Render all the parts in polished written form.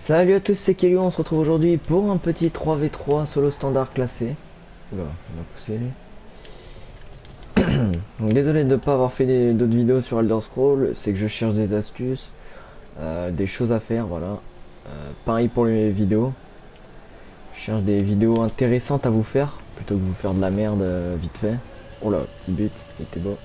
Salut à tous, c'est Kelly, on se retrouve aujourd'hui pour un petit 3v3 solo standard classé. Oula, on va pousser lui. Donc désolé de ne pas avoir fait d'autres vidéos sur Elder Scrolls, c'est que je cherche des astuces, des choses à faire, voilà. Pareil pour les vidéos, je cherche des vidéos intéressantes à vous faire, plutôt que de vous faire de la merde vite fait. Oh là, petit but, il était beau.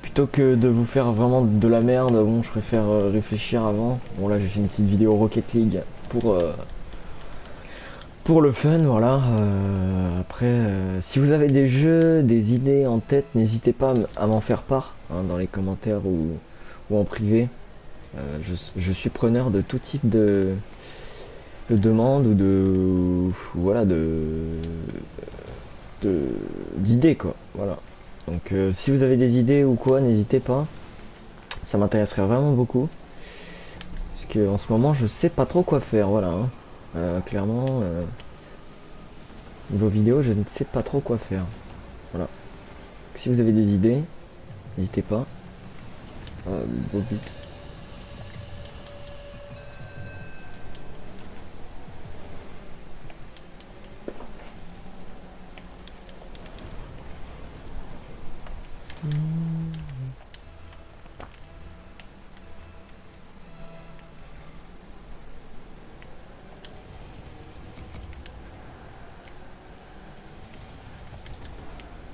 Plutôt que de vous faire vraiment de la merde, bon je préfère réfléchir avant. Bon là j'ai fait une petite vidéo Rocket League pour le fun, voilà. Après, si vous avez des jeux, des idées en tête, n'hésitez pas à m'en faire part hein, dans les commentaires ou en privé. Je suis preneur de tout type de demandes ou voilà d'idées quoi. Voilà. Donc si vous avez des idées ou quoi, n'hésitez pas. Ça m'intéresserait vraiment beaucoup. Parce que en ce moment, je sais pas trop quoi faire. Voilà. Hein. Clairement. Niveau vidéo, je ne sais pas trop quoi faire. Voilà. Si vous avez des idées, n'hésitez pas. Beau but.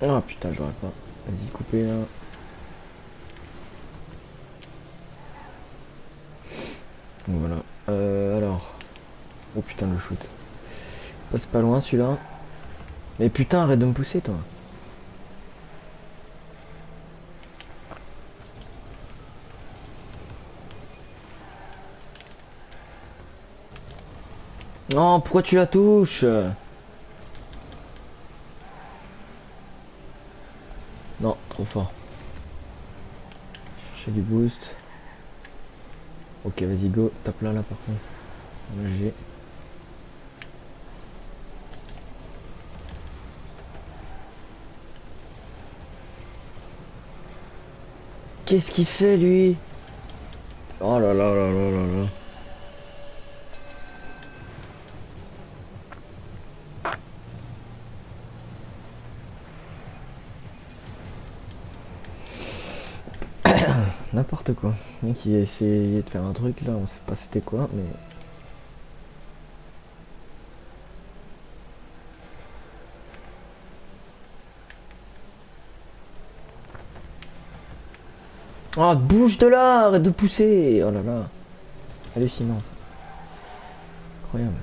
Ah putain, j'aurais pas. Vas-y, coupez là. Donc voilà. Alors. Oh putain, le shoot. Passe pas loin celui-là. Mais putain, arrête de me pousser toi. Non, pourquoi tu la touches? Non, trop fort. Chercher du boost. Ok, vas-y, go. Tape là, par contre. Là, j'ai. Qu'est-ce qu'il fait lui? Oh là là là là là là. N'importe quoi. Donc il a essayé de faire un truc là, on sait pas c'était quoi, mais. Oh, bouge de là, arrête de pousser. Oh là là. Hallucinant. Incroyable.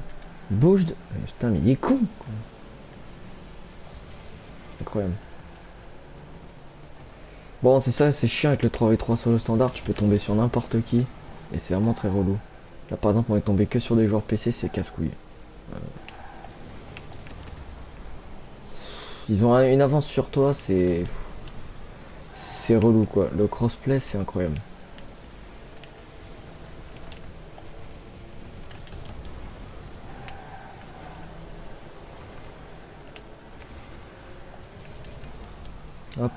Bouge de. Putain, mais il est con. Quoi. Incroyable. Bon, c'est ça, c'est chiant avec le 3v3 solo standard, tu peux tomber sur n'importe qui. Et c'est vraiment très relou. Là, par exemple, on est tombé que sur des joueurs PC, c'est casse-couille. Ils ont une avance sur toi, c'est relou quoi. Le crossplay, c'est incroyable. Hop.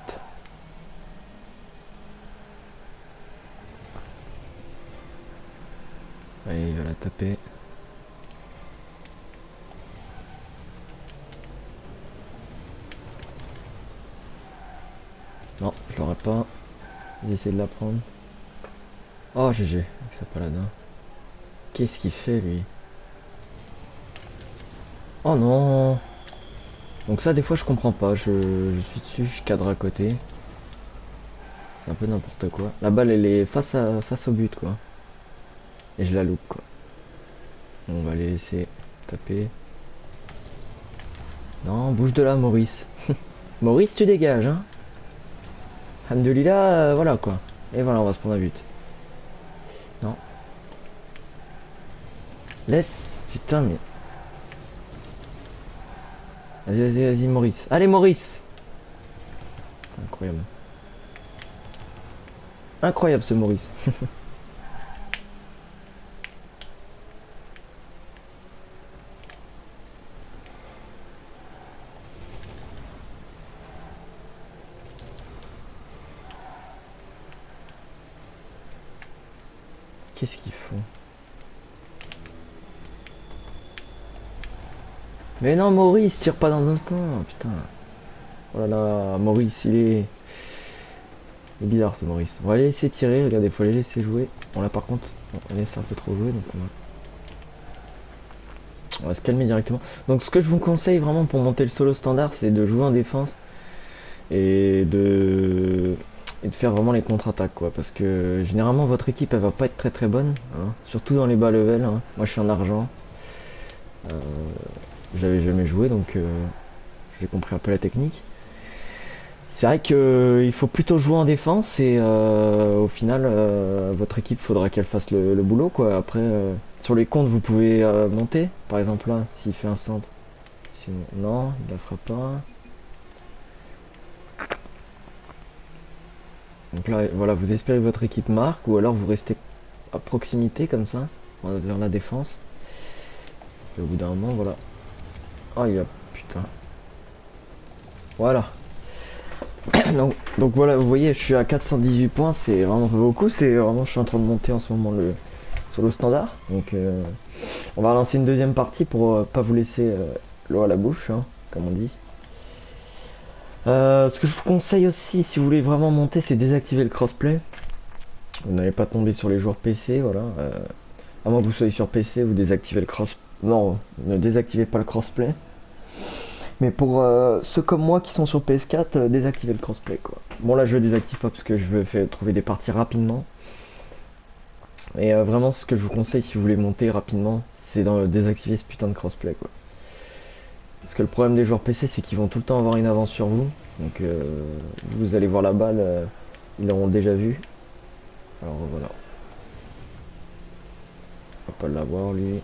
Allez, il va la taper. Non, je l'aurais pas. J'ai essayé de la prendre. Oh, GG, avec sa paladin. Qu'est-ce qu'il fait lui? Oh non. Donc ça, des fois, je comprends pas. Je suis dessus, je cadre à côté. C'est un peu n'importe quoi. La balle, elle est face au but, quoi. Et je la loupe, quoi. On va les laisser taper. Non, bouge de là, Maurice. Maurice, tu dégages, hein. Alhamdoulilah, voilà, quoi. Et voilà, on va se prendre un but. Non. Laisse. Putain, mais... Vas-y, vas-y, vas-y, Maurice. Allez, Maurice. Incroyable. Incroyable, ce Maurice. Qu'est-ce qu'ils font? Mais non, Maurice, tire pas dans notre camp, putain. Oh là là, Maurice, il est bizarre ce Maurice. On va les laisser tirer, regardez, faut les laisser jouer. Bon là par contre, on laisse un peu trop jouer, donc on va se calmer directement. Donc ce que je vous conseille vraiment pour monter le solo standard, c'est de jouer en défense et de faire vraiment les contre-attaques quoi. Parce que généralement votre équipe elle va pas être très très bonne, hein, surtout dans les bas level. Hein. Moi je suis en argent. J'avais jamais joué donc j'ai compris un peu la technique. C'est vrai qu'il faut plutôt jouer en défense et au final votre équipe faudra qu'elle fasse le boulot quoi. Après sur les comptes vous pouvez monter par exemple là s'il fait un centre. Sinon, non, il la fera pas. Donc là voilà vous espérez que votre équipe marque ou alors vous restez à proximité comme ça vers la défense. Et au bout d'un moment voilà. Oh il a putain. Voilà. Donc voilà, vous voyez, je suis à 418 points, c'est vraiment pas beaucoup, c'est vraiment, je suis en train de monter en ce moment le solo standard. Donc on va lancer une deuxième partie pour pas vous laisser l'eau à la bouche, hein, comme on dit. Ce que je vous conseille aussi, si vous voulez vraiment monter, c'est désactiver le crossplay. Vous n'allez pas tomber sur les joueurs PC, voilà. À moins que vous soyez sur PC, vous désactivez le cross. Non, ne désactivez pas le crossplay. Mais pour ceux comme moi qui sont sur PS4, désactivez le crossplay quoi. Bon là je le désactive pas parce que je veux trouver des parties rapidement. Et vraiment ce que je vous conseille si vous voulez monter rapidement, c'est de désactiver ce putain de crossplay quoi. Parce que le problème des joueurs PC c'est qu'ils vont tout le temps avoir une avance sur vous. Donc vous allez voir la balle, ils l'auront déjà vu. Alors voilà. On va pas l'avoir lui.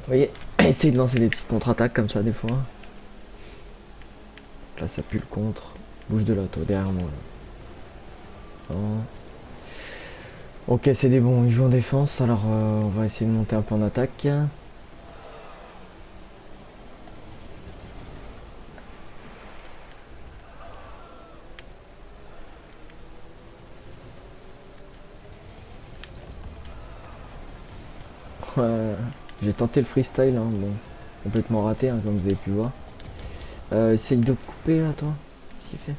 Vous voyez, essayez de lancer des petites contre-attaques comme ça des fois. Là ça pue le contre. Bouge de là toi, derrière moi. Là. Ok c'est des bons, ils jouent en défense, alors on va essayer de monter un peu en attaque. J'ai tenté le freestyle, hein, bon, complètement raté, hein, comme vous avez pu voir. Essaye de couper là, toi. Qu'est-ce qu'il fait?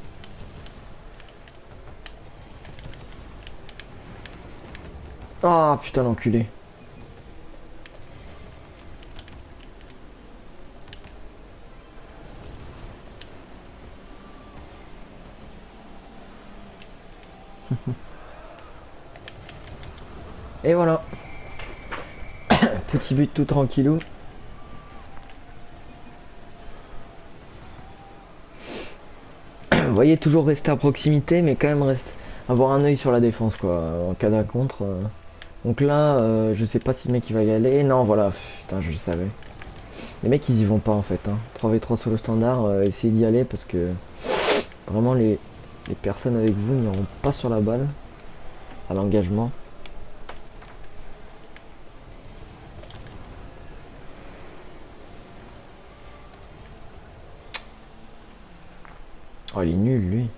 Ah putain, l'enculé. Et voilà. Petit but tout tranquillou. Vous voyez, toujours rester à proximité, mais quand même avoir un œil sur la défense, quoi, en cas d'un contre. Donc là, je sais pas si le mec il va y aller. Non, voilà, putain, je le savais. Les mecs, ils y vont pas en fait. Hein. 3v3 solo standard, essayez d'y aller parce que vraiment les personnes avec vous n'iront pas sur la balle à l'engagement. Oh, il est nul lui.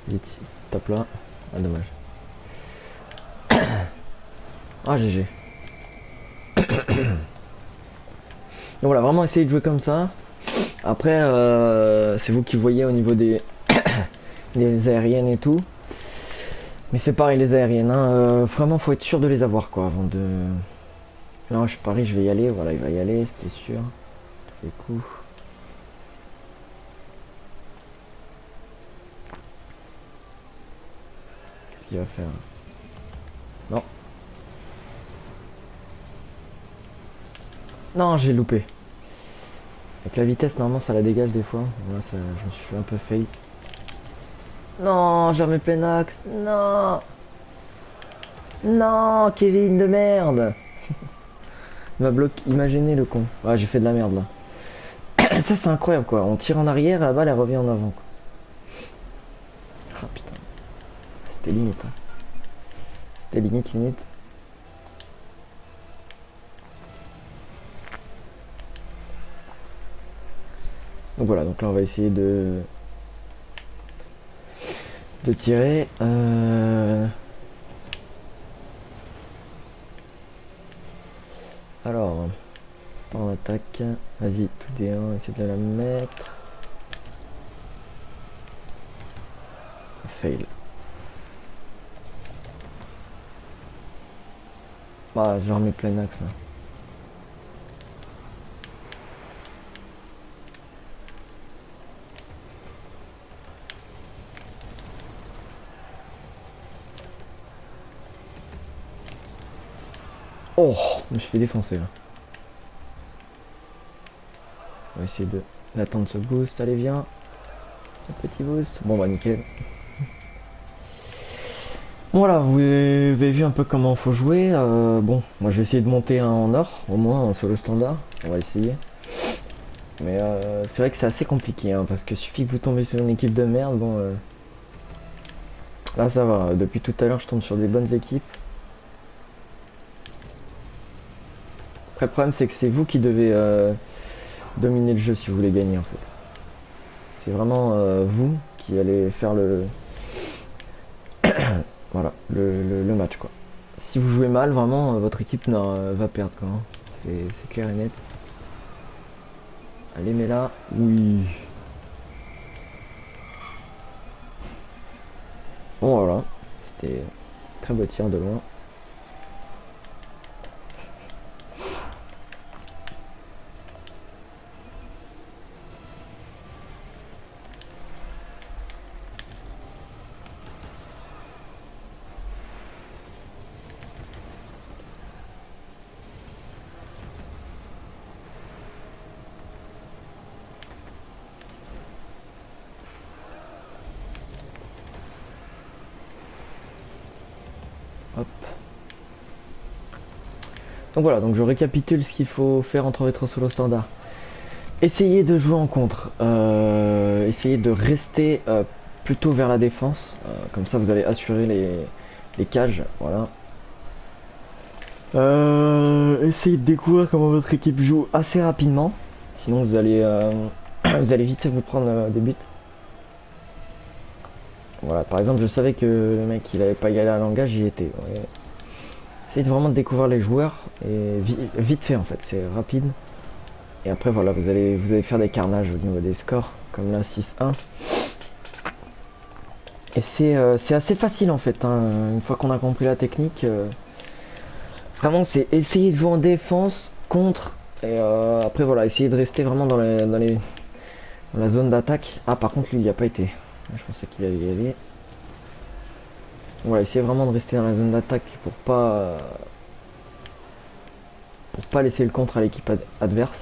Vite, tape là. Ah, dommage. Ah, GG. Donc voilà, vraiment essayer de jouer comme ça. Après, c'est vous qui voyez au niveau des, des aériennes et tout. Mais c'est pareil, les aériennes. Hein, vraiment, faut être sûr de les avoir quoi avant de. Non, je parie, je vais y aller. Voilà, il va y aller, c'était sûr. C'est cool. Qu'est-ce qu'il va faire? Non. Non, j'ai loupé. Avec la vitesse, normalement, ça la dégage des fois. Moi, ça, je me suis fait un peu fail. Non, jamais plein axe. Non. Non, Kevin de merde. Il m'a bloqué, imaginez le con. Ah, j'ai fait de la merde là. Ça, c'est incroyable quoi. On tire en arrière et la balle elle revient en avant. Quoi. c'était limite. Hein. C'était limite. Donc voilà, donc là on va essayer de tirer. Alors, pas en attaque. Vas-y, tout D1, essaye de la mettre. Fail. Bah, je remets plein axe là. Oh, je me suis fait défoncer là. On va essayer de l'attendre ce boost. Allez, viens. Un petit boost. Bon, bah, nickel. Voilà, vous avez vu un peu comment faut jouer. Bon, moi je vais essayer de monter un en or, au moins en solo standard. On va essayer. Mais c'est vrai que c'est assez compliqué, hein, parce que suffit que vous tombez sur une équipe de merde. Bon, là ça va. Depuis tout à l'heure, je tombe sur des bonnes équipes. Après, le problème, c'est que c'est vous qui devez dominer le jeu si vous voulez gagner, en fait. C'est vraiment vous qui allez faire le voilà, le match, quoi. Si vous jouez mal, vraiment, votre équipe va perdre, quoi. Hein. C'est clair et net. Allez, mais là, oui. Bon, voilà. C'était très beau tir de loin. Hop. Donc voilà, donc je récapitule ce qu'il faut faire entre rétro solo standard. Essayez de jouer en contre, essayez de rester plutôt vers la défense, comme ça vous allez assurer les cages, voilà. Essayez de découvrir comment votre équipe joue assez rapidement, sinon vous allez, vous allez vite vous prendre des buts. Voilà, par exemple, je savais que le mec il avait pas galéré à langage, j'y étais. Ouais. Essayez de vraiment découvrir les joueurs et vite fait en fait, c'est rapide. Et après voilà, vous allez faire des carnages au niveau des scores, comme là 6-1. Et c'est assez facile en fait, hein. Une fois qu'on a compris la technique, vraiment c'est essayer de jouer en défense, contre, et après voilà, essayer de rester vraiment dans la zone d'attaque. Ah par contre lui il n'y a pas été, je pensais qu'il allait y aller. Voilà, essayez vraiment de rester dans la zone d'attaque pour pas laisser le contre à l'équipe adverse.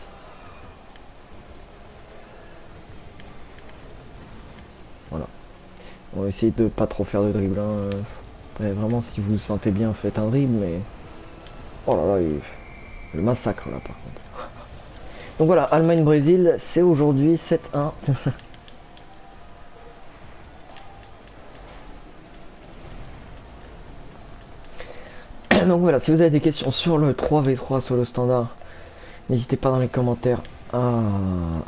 Voilà. On va essayer de pas trop faire de dribble. Hein. Après, vraiment, si vous vous sentez bien, faites un dribble, mais... Oh là là, le massacre là par contre. Donc voilà, Allemagne-Brésil, c'est aujourd'hui 7-1. Donc voilà, si vous avez des questions sur le 3v3 solo standard, n'hésitez pas dans les commentaires à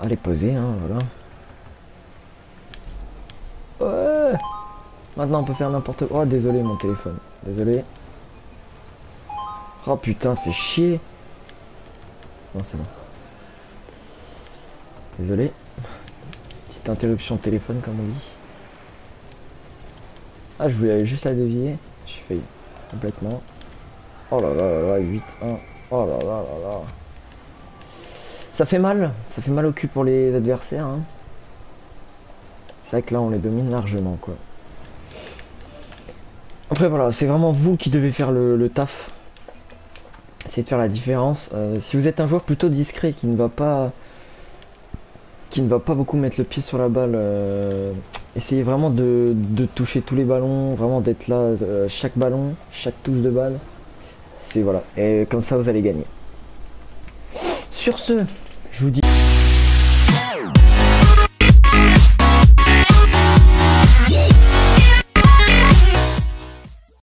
les poser, hein, voilà. Ouais. Maintenant on peut faire n'importe quoi. Oh désolé mon téléphone, désolé. Oh putain, fait chier. Non c'est bon. Désolé. Petite interruption de téléphone comme on dit. Ah je voulais aller juste la dévier. Je suis failli complètement. Oh là là là là, 8-1. Oh là là là là. Ça fait mal au cul pour les adversaires. Hein. C'est vrai que là on les domine largement quoi. Après voilà, c'est vraiment vous qui devez faire le taf. Essayez de faire la différence. Si vous êtes un joueur plutôt discret qui ne va pas beaucoup mettre le pied sur la balle, essayez vraiment de toucher tous les ballons, vraiment d'être là chaque ballon, chaque touche de balle. C'est voilà. Et comme ça vous allez gagner. Sur ce, je vous dis